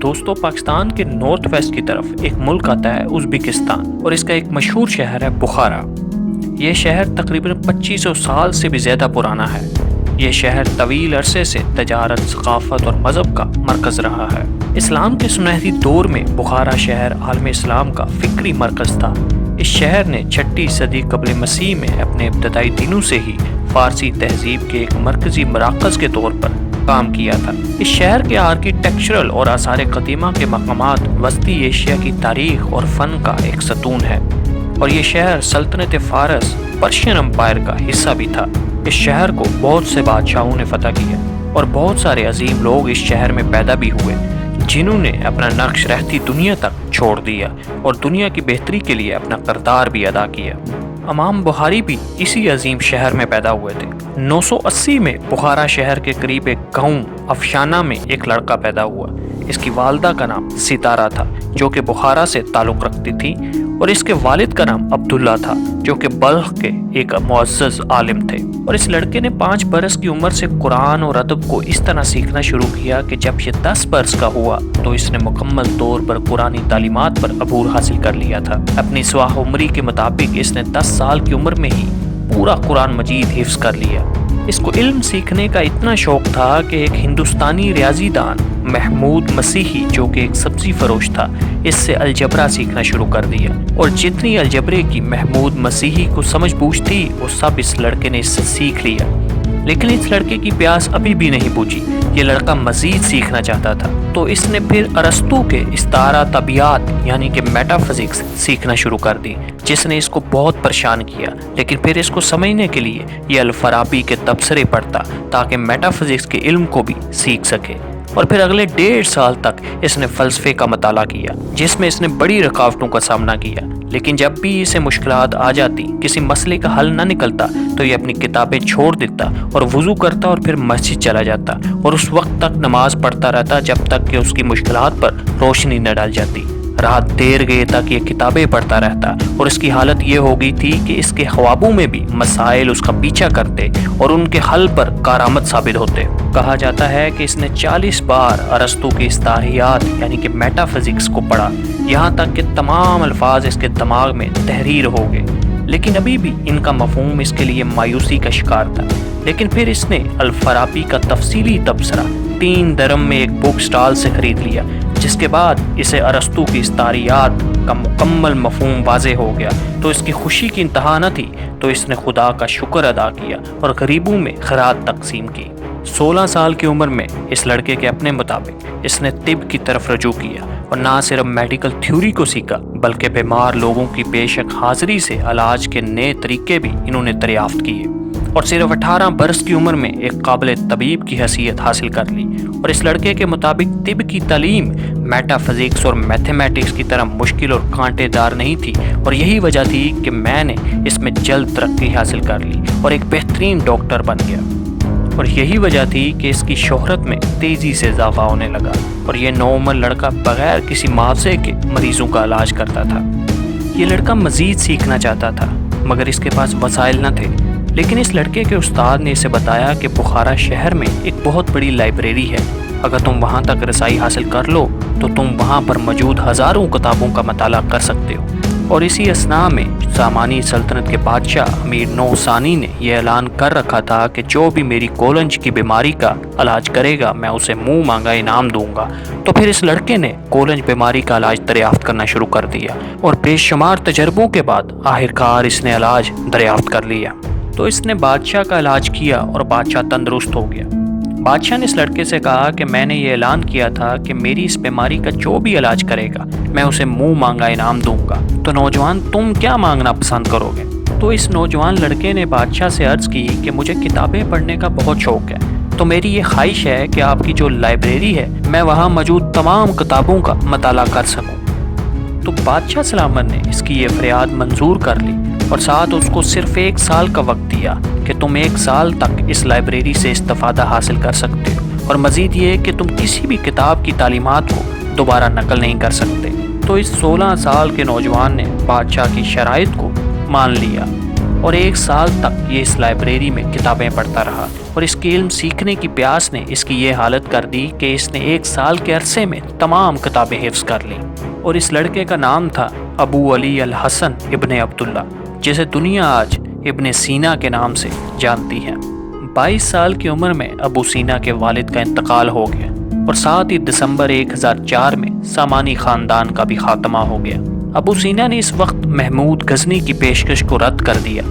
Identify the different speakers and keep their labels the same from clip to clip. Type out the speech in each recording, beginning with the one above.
Speaker 1: دوستو پاکستان کے north west کی طرف ایک ملک آتا ہے ازبکستان، اور اس کا ایک مشہور شہر ہے بخارا۔ یہ شہر تقریباً 2500 سال سے بھی زیادہ پرانا ہے۔ یہ شہر طویل عرصے سے تجارت، ثقافت اور مذہب کا مرکز رہا ہے۔ اسلام کے سنہری دور میں بخارا شہر عالم اسلام کا فکری مرکز تھا۔ اس شہر نے 6 صدی قبل مسیح میں اپنے ابتدائی دنوں سے ہی فارسی تہذیب کے ایک مرکزی مراکز کے طور پر کام کیا تھا۔ اس شہر کے آرکیٹیکچرل اور آثار قدیمہ کے مقامات وسطی ایشیا کی تاریخ اور فن کا ایک ستون ہے، اور یہ شہر سلطنت فارس پرشین امپائر کا حصہ بھی تھا۔ اس شہر کو بہت سے بادشاہوں نے فتح کیا، اور بہت سارے عظیم لوگ اس شہر میں پیدا بھی ہوئے، جنہوں نے اپنا نقش رہتی دنیا تک چھوڑ دیا اور دنیا کی بہتری کے لیے اپنا کردار بھی ادا کیا۔ امام بخاری بھی اسی عظیم شہر میں پیدا ہوئے تھے۔ 980 میں بخارا شہر کے قریب ایک گاؤں افشانہ میں ایک لڑکا پیدا ہوا۔ اس کی والدہ کا نام ستارہ تھا، جو کہ بخارا سے تعلق رکھتی تھی، اور اس کے والد کا نام عبداللہ تھا، جو کہ بلخ کے ایک معزز عالم تھے۔ اور اس لڑکے نے 5 برس کی عمر سے قرآن اور ادب کو اس طرح سیکھنا شروع کیا کہ جب یہ 10 برس کا ہوا تو اس نے مکمل طور پر قرآنی تعلیمات پر عبور حاصل کر لیا تھا۔ اپنی سواہ عمری کے مطابق اس نے 10 سال کی عمر میں ہی پورا قرآن مجید حفظ کر لیا۔ اس کو علم سیکھنے کا اتنا شوق تھا کہ ایک ہندوستانی ریاضی دان محمود مسیحی، جو کہ ایک سبزی فروش تھا، اس سے الجبرا سیکھنا شروع کر دیا، اور جتنی الجبرے کی محمود مسیحی کو سمجھ بوجھ تھی وہ سب اس لڑکے نے اس سے سیکھ لیا۔ لیکن اس لڑکے کی پیاس ابھی بھی نہیں بجھی۔ یہ لڑکا مزید سیکھنا چاہتا تھا، تو اس نے پھر ارسطو کے استعارہ طبیعیات یعنی کہ میٹا فزکس سیکھنا شروع کر دی، جس نے اس کو بہت پریشان کیا۔ لیکن پھر اس کو سمجھنے کے لیے یہ الفارابی کے تبصرے پڑھتا تاکہ میٹا فزکس کے علم کو بھی سیکھ سکے۔ اور پھر اگلے 1.5 سال تک اس نے فلسفے کا مطالعہ کیا، جس میں اس نے بڑی رکاوٹوں کا سامنا کیا۔ لیکن جب بھی اسے مشکلات آ جاتی، کسی مسئلے کا حل نہ نکلتا، تو یہ اپنی کتابیں چھوڑ دیتا اور وضو کرتا اور پھر مسجد چلا جاتا، اور اس وقت تک نماز پڑھتا رہتا جب تک کہ اس کی مشکلات پر روشنی نہ ڈال جاتی۔ رات دیر گئے تک یہ کتابیں پڑھتا رہتا، اور اس کی حالت یہ ہو گئی تھی کہ اس کے خوابوں میں بھی مسائل اس کا پیچھا کرتے اور ان کے حل پر کارآمد ثابت ہوتے۔ کہا جاتا ہے کہ اس نے 40 بار ارسطو کی استعاریات یعنی کہ میٹا فزکس کو پڑھا، یہاں تک کہ تمام الفاظ اس کے دماغ میں تحریر ہو گئے، لیکن ابھی بھی ان کا مفہوم اس کے لیے مایوسی کا شکار تھا۔ لیکن پھر اس نے الفارابی کا تفصیلی تبصرہ 3 درم میں ایک بک سٹال سے خرید لیا، جس کے بعد اسے ارسطو کی استعاریات کا مکمل مفہوم واضح ہو گیا۔ تو اس کی خوشی کی انتہا نہ تھی، تو اس نے خدا کا شکر ادا کیا اور غریبوں میں خیرات تقسیم کی۔ 16 سال کی عمر میں اس لڑکے کے اپنے مطابق اس نے طب کی طرف رجوع کیا، اور نہ صرف میڈیکل تھیوری کو سیکھا بلکہ بیمار لوگوں کی بیشک حاضری سے علاج کے نئے طریقے بھی انہوں نے دریافت کیے، اور صرف 18 برس کی عمر میں ایک قابل طبیب کی حیثیت حاصل کر لی۔ اور اس لڑکے کے مطابق طب کی تعلیم میٹا فزکس اور میتھمیٹکس کی طرح مشکل اور کانٹے دار نہیں تھی، اور یہی وجہ تھی کہ میں نے اس میں جلد ترقی حاصل کر لی اور ایک بہترین ڈاکٹر بن گیا، اور یہی وجہ تھی کہ اس کی شہرت میں تیزی سے اضافہ ہونے لگا، اور یہ نوعمر لڑکا بغیر کسی معاوضے کے مریضوں کا علاج کرتا تھا۔ یہ لڑکا مزید سیکھنا چاہتا تھا، مگر اس کے پاس وسائل نہ تھے۔ لیکن اس لڑکے کے استاد نے اسے بتایا کہ بخارا شہر میں ایک بہت بڑی لائبریری ہے، اگر تم وہاں تک رسائی حاصل کر لو تو تم وہاں پر موجود ہزاروں کتابوں کا مطالعہ کر سکتے ہو۔ اور اسی اثناء میں سامانی سلطنت کے بادشاہ امیر نوح ثانی نے یہ اعلان کر رکھا تھا کہ جو بھی میری کولنج کی بیماری کا علاج کرے گا میں اسے منہ مانگا انعام دوں گا۔ تو پھر اس لڑکے نے کولنج بیماری کا علاج دریافت کرنا شروع کر دیا، اور بے شمار تجربوں کے بعد آخرکار اس نے علاج دریافت کر لیا۔ تو اس نے بادشاہ کا علاج کیا اور بادشاہ تندرست ہو گیا۔ بادشاہ نے اس لڑکے سے کہا کہ میں نے یہ اعلان کیا تھا کہ میری اس بیماری کا جو بھی علاج کرے گا میں اسے منہ مانگا انعام دوں گا، تو نوجوان تم کیا مانگنا پسند کرو گے؟ تو اس نوجوان لڑکے نے بادشاہ سے عرض کی کہ مجھے کتابیں پڑھنے کا بہت شوق ہے، تو میری یہ خواہش ہے کہ آپ کی جو لائبریری ہے میں وہاں موجود تمام کتابوں کا مطالعہ کر سکوں۔ تو بادشاہ سلامت نے اس کی یہ فریاد منظور کر لی، اور ساتھ اس کو صرف 1 سال کا وقت دیا کہ تم 1 سال تک اس لائبریری سے استفادہ حاصل کر سکتے ہو، اور مزید یہ کہ تم کسی بھی کتاب کی تعلیمات کو دوبارہ نقل نہیں کر سکتے۔ تو اس 16 سال کے نوجوان نے بادشاہ کی شرائط کو مان لیا، اور 1 سال تک یہ اس لائبریری میں کتابیں پڑھتا رہا، اور اس کی علم سیکھنے کی پیاس نے اس کی یہ حالت کر دی کہ اس نے 1 سال کے عرصے میں تمام کتابیں حفظ کر لیں۔ اور اس لڑکے کا نام تھا ابو علی الحسن ابن عبداللہ، جسے دنیا آج ابن سینا کے نام سے جانتی ہے۔ 22 سال کی عمر میں ابو سینا کے والد کا انتقال ہو گیا، اور 7 دسمبر 1004 میں سامانی خاندان کا بھی خاتمہ ہو گیا۔ ابو سینا نے اس وقت محمود غزنی کی پیشکش کو رد کر دیا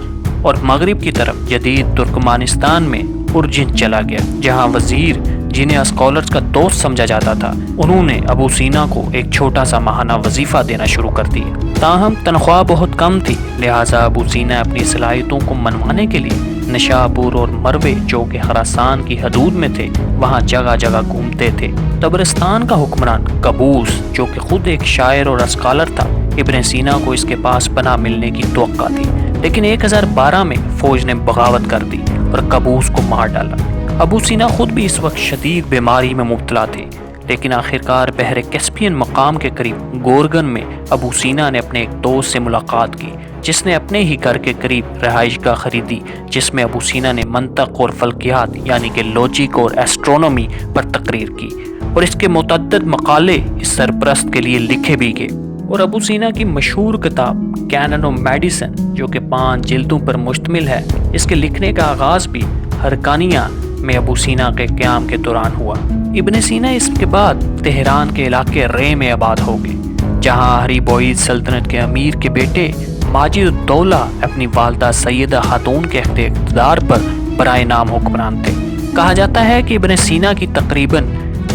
Speaker 1: اور مغرب کی طرف جدید ترکمانستان میں ارجن چلا گیا، جہاں وزیر جنہیں اسکالرز کا دوست سمجھا جاتا تھا، انہوں نے ابو سینا کو ایک چھوٹا سا ماہانہ وظیفہ دینا شروع کر دیا۔ تاہم تنخواہ بہت کم تھی، لہٰذا ابو سینا اپنی صلاحیتوں کو منوانے کے لیے نشاپور اور مروے جو کہ خراسان کی حدود میں تھے وہاں جگہ جگہ گھومتے تھے۔ طبرستان کا حکمران قابوس جو کہ خود ایک شاعر اور اسکالر تھا، ابن سینا کو اس کے پاس پناہ ملنے کی توقع تھی، لیکن 1012 میں فوج نے بغاوت کر دی اور قابوس کو مار ڈالا۔ ابو سینا خود بھی اس وقت شدید بیماری میں مبتلا تھے، لیکن آخرکار بحر کیسپین مقام کے قریب گورگن میں ابو سینا نے اپنے ایک دوست سے ملاقات کی، جس نے اپنے ہی گھر کے قریب رہائش گاہ خریدی، جس میں ابو سینا نے منطق اور فلکیات یعنی کہ لاجک اور ایسٹرونومی پر تقریر کی، اور اس کے متعدد مقالے اس سرپرست کے لیے لکھے بھی گئے۔ اور ابو سینا کی مشہور کتاب کینن آف میڈیسن جو کہ 5 جلدوں پر مشتمل ہے، اس کے لکھنے کا آغاز بھی ہرکانیہ میں ابو سینا کے قیام کے دوران ہوا۔ ابن سینا اس کے بعد تہران کے علاقے رے میں آباد ہو گئے، جہاں ہری بوئید سلطنت کے امیر کے بیٹے ماجد الدولہ اپنی والدہ سیدہ خاتون کے اقتدار پر برائے نام حکمران تھے۔ کہا جاتا ہے کہ ابن سینا کی تقریباً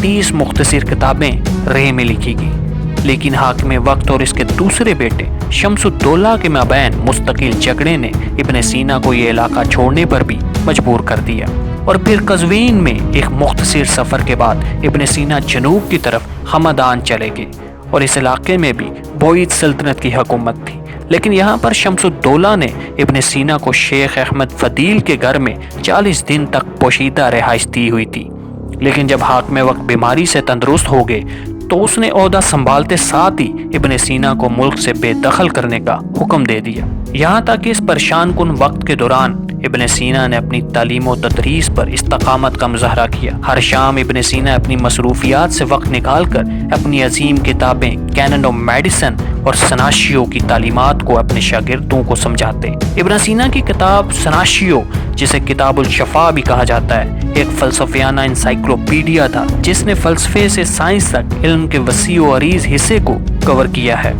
Speaker 1: 30 مختصر کتابیں رے میں لکھی گئیں، لیکن حاکم وقت اور اس کے دوسرے بیٹے شمس الدولہ کے مابین مستقل جھگڑے نے ابن سینا کو یہ علاقہ چھوڑنے پر بھی مجبور کر دیا، اور پھر قزوین میں ایک مختصر سفر کے بعد ابن سینا جنوب کی طرف ہمدان چلے گئے، اور اس علاقے میں بھی بوئید سلطنت کی حکومت تھی، لیکن یہاں پر شمس الدولہ نے ابن سینا کو شیخ احمد فضیل کے گھر میں 40 دن تک پوشیدہ رہائش دی ہوئی تھی، لیکن جب حاکم وقت بیماری سے تندرست ہو گئے تو اس نے عہدہ سنبھالتے ساتھ ہی ابن سینا کو ملک سے بے دخل کرنے کا حکم دے دیا۔ یہاں تک کہ اس پریشان کن وقت کے دوران ابن سینا نے اپنی تعلیم و تدریس پر استقامت کا مظاہرہ کیا۔ ہر شام ابن سینا اپنی مصروفیات سے وقت نکال کر اپنی عظیم کتابیں کینن آف میڈیسن اور سناشیو کی تعلیمات کو اپنے شاگردوں کو سمجھاتے۔ ابن سینا کی کتاب سناشیو، جسے کتاب الشفا بھی کہا جاتا ہے، ایک فلسفیانہ انسائکلوپیڈیا تھا جس نے فلسفے سے سائنس تک علم کے وسیع و عریض حصے کو کور کیا ہے۔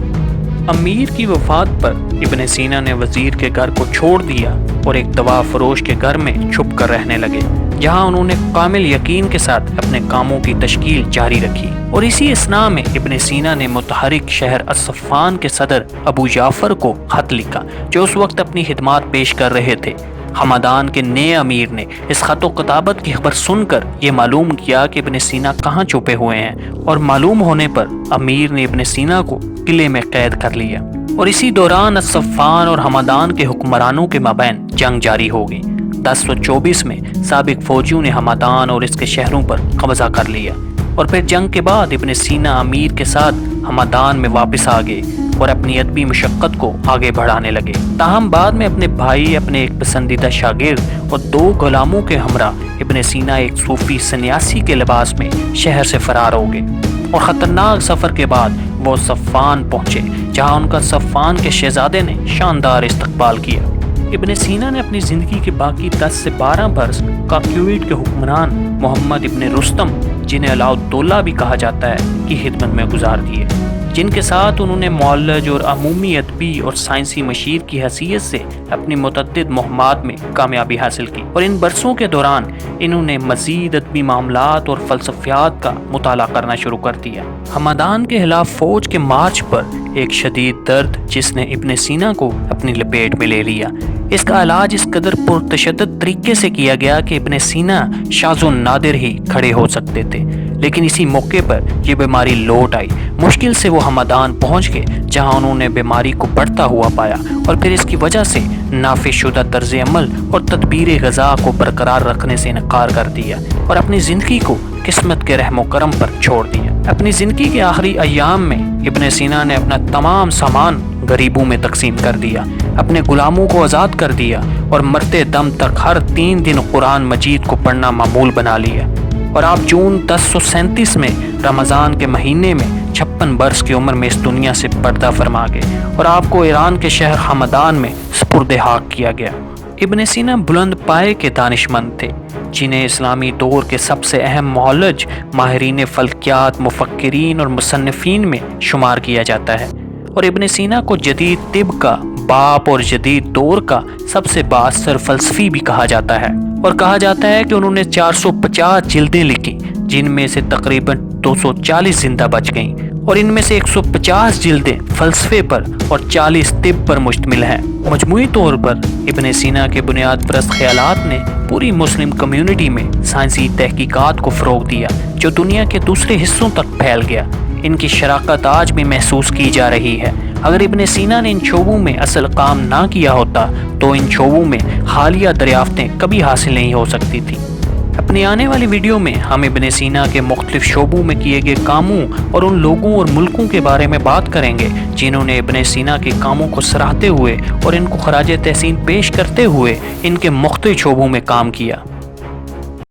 Speaker 1: امیر کی وفات پر ابن سینا نے وزیر کے گھر کو چھوڑ دیا اور ایک دوا فروش کے گھر میں چھپ کر رہنے لگے، جہاں انہوں نے کامل یقین کے ساتھ اپنے کاموں کی تشکیل جاری رکھی۔ اور اسی اثناء میں ابن سینا نے متحرک شہر اصفہان کے صدر ابو جعفر کو خط لکھا، جو اس وقت اپنی خدمات پیش کر رہے تھے۔ ہمدان کے نئے امیر نے اس خط و کتابت کی خبر سن کر یہ معلوم کیا کہ ابن سینا کہاں چھپے ہوئے ہیں، اور معلوم ہونے پر امیر نے ابن سینا کو قلعے میں قید کر لیا، اور اسی دوران اصفہان اور ہمدان کے حکمرانوں کے مابین جنگ جاری ہو گئی۔ 1024 میں سابق فوجیوں نے ہمدان اور اس کے شہروں پر قبضہ کر لیا، اور پھر جنگ کے بعد ابن سینا امیر کے ساتھ ہمدان میں واپس آ گئے اور اپنی ادبی مشقت کو آگے بڑھانے لگے۔ تاہم بعد میں اپنے بھائی، اپنے ایک پسندیدہ شاگرد اور 2 غلاموں کے ہمراہ ابن سینا ایک صوفی سنیاسی کے لباس میں شہر سے فرار ہو گئے، اور خطرناک سفر کے بعد وہ صفان پہنچے، جہاں ان کا صفان کے شہزادے نے شاندار استقبال کیا۔ ابن سینا نے اپنی زندگی کے باقی 10 سے 12 برس کاکیویٹ کے حکمران محمد ابن رستم، جنہیں علاء الدولہ بھی کہا جاتا ہے، کی خدمت میں گزار دیے، جن کے ساتھ انہوں نے معالج اور عمومی ادبی اور سائنسی مشیر کی حیثیت سے اپنی متعدد مہمات میں کامیابی حاصل کی، اور ان برسوں کے دوران انہوں نے مزید ادبی معاملات اور فلسفیات کا مطالعہ کرنا شروع کر دیا۔ ہمدان کے خلاف فوج کے مارچ پر ایک شدید درد جس نے ابن سینا کو اپنی لپیٹ میں لے لیا، اس کا علاج اس قدر پرتشدد طریقے سے کیا گیا کہ ابن سینا شاذ و نادر ہی کھڑے ہو سکتے تھے، لیکن اسی موقع پر یہ بیماری لوٹ آئی۔ مشکل سے وہ ہمدان پہنچ گئے، جہاں انہوں نے بیماری کو بڑھتا ہوا پایا، اور پھر اس کی وجہ سے نافذ شدہ طرز عمل اور تدبیر غذا کو برقرار رکھنے سے انکار کر دیا، اور اپنی زندگی کو قسمت کے رحم و کرم پر چھوڑ دیا۔ اپنی زندگی کے آخری ایام میں ابن سینا نے اپنا تمام سامان غریبوں میں تقسیم کر دیا، اپنے غلاموں کو آزاد کر دیا اور مرتے دم تک ہر 3 دن قرآن مجید کو پڑھنا معمول بنا لیا۔ اور آپ جون 1037 میں رمضان کے مہینے میں 56 برس کی عمر میں اس دنیا سے پردہ فرما گئے اور آپ کو ایران کے شہر ہمدان میں سپرد حق کیا گیا۔ ابن سینا بلند پائے کے دانشمند تھے جنہیں اسلامی دور کے سب سے اہم معالج، ماہرین فلکیات، مفکرین اور مصنفین میں شمار کیا جاتا ہے، اور ابن سینا کو جدید طب کا باپ اور جدید دور کا سب سے بااثر فلسفی بھی کہا جاتا ہے، اور کہا جاتا ہے کہ انہوں نے 450 جلدیں لکھی جن میں سے تقریباً 240 زندہ بچ گئیں، اور ان میں سے 150 جلدیں فلسفے پر اور 40 طب پر مشتمل ہیں۔ مجموعی طور پر ابن سینا کے بنیاد پرست خیالات نے پوری مسلم کمیونٹی میں سائنسی تحقیقات کو فروغ دیا جو دنیا کے دوسرے حصوں تک پھیل گیا۔ ان کی شراکت آج بھی محسوس کی جا رہی ہے۔ اگر ابن سینا نے ان شعبوں میں اصل کام نہ کیا ہوتا تو ان شعبوں میں حالیہ دریافتیں کبھی حاصل نہیں ہو سکتی تھیں۔ اپنی آنے والی ویڈیو میں ہم ابن سینا کے مختلف شعبوں میں کیے گئے کاموں اور ان لوگوں اور ملکوں کے بارے میں بات کریں گے جنہوں نے ابن سینا کے کاموں کو سراہتے ہوئے اور ان کو خراج تحسین پیش کرتے ہوئے ان کے مختلف شعبوں میں کام کیا۔